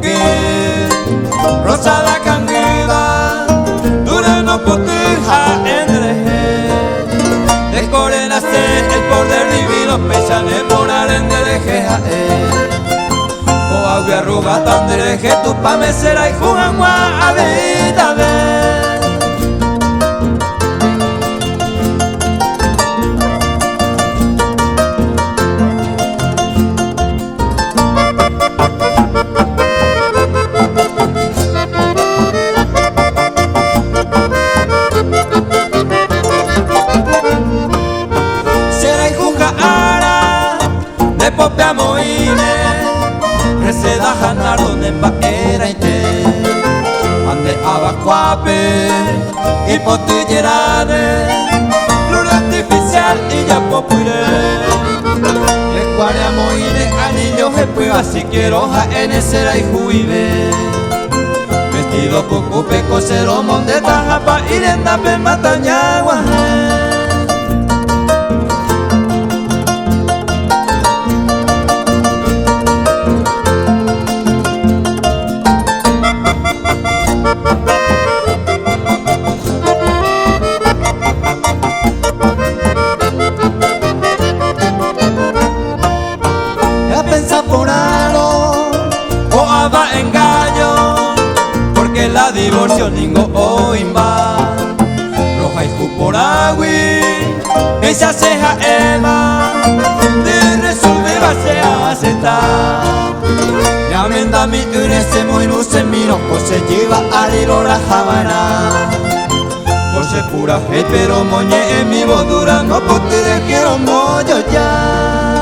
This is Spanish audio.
que rosada canguida dure no poteja energía de corena ser el poder divino pesa demorar en derejeja o agua arruga tan dereje tu pa me será y jugan a vida de de popea moine reseda janar donde era y te ande abacuape y potillerade flor artificial y ya popure le cuare moine anillo jepe así quiero ja en ese y juive vestido poco peco cero monde tajapa y lenda pe matañagua. O aba engaño porque la divorcio ningo o imba roja y por agui esa ceja ema de resume base a aceptar ya menda mi urese muy luce miro se lleva a la jabana por ser pura fe pero moñe en mi voz dura no porque quiero mollo ya.